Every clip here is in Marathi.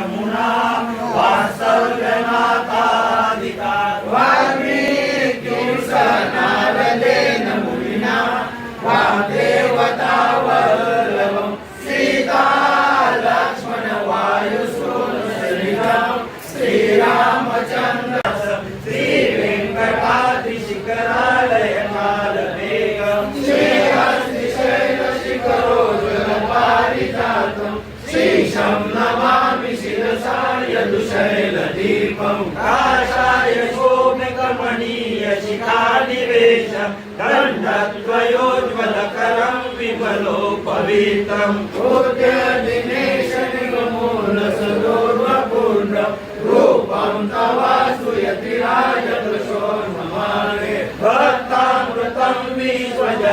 यमुना वास्तव्यनाथादिता वाल्मीकिर्षनारदेन मुनिना वाग्देवता वल्लभं सीता लक्ष्मण वायुसूनुसहितं श्रीरामचन्द्र श्रीवेङ्कटाद्रिशिखरालयकालवेगं श्रीहस्तिशैलशिखरोज्ज्वलपारिजातं श्रीशं नमामि शिरसा यदुशैलदीपं काषाय शोभितमणीयशिखानिवेशं दण्डद्वयोज्ज्वलकरं विमलोपवीतं कोट्यदिनेशनिगमूलसदोर्वपूर्णं रूपं तवास्तु यतिराजदृशोन्ममाने भक्तामृतं विश्वजनानुमोदनं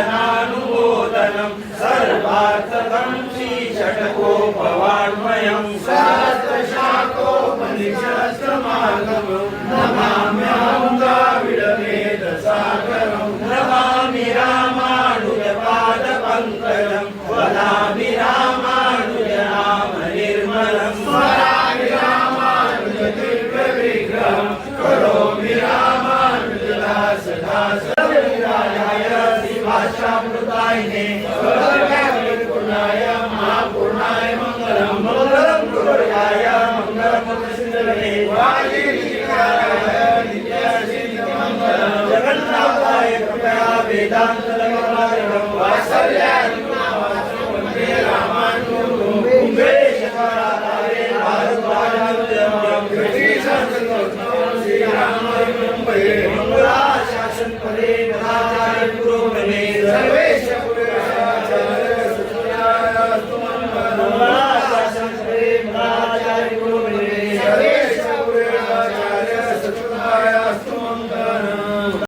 सर्वार्थदं श्रीषट्कोपवाङ्मयं सहस्रशाखोपनिषत्समागमं नमाम्यहं द्राविडवेदसागरं नमामि रामानुजपादपङ्कजं वदामि रामानुजनामनिर्मलं स्मरामि रामानुजदिव्यविग्रहं करोमि रामानुजदासदासविराजाय श्रीभाष्यामृतायिने सर्वव्यापिपूर्णाय महापूर्णाय मङ्गलं मङ्गलं गुरुर्याय मङ्गलं मुखसिन्दवे वाजिनीकाराय नित्यसिद्धमङ्गलं जगन्नाथाय कृपया वेदान्तलङ्कारिणं वात्सल्यादिगुणवासं वन्दे रामानुजं कुम्भेशकाराय भारद्वाजानुजं कृतिसंसर्गोत्तमं श्रीरामवल्लभे मङ्गलाशासनपदे गदाचार्य पुरोगमे सर्वेश पुरुषाचार्य सुतरास्तु मङ्गलम् मङ्गलाशासनपदे गदाचार्य पुरोगमे सर्वे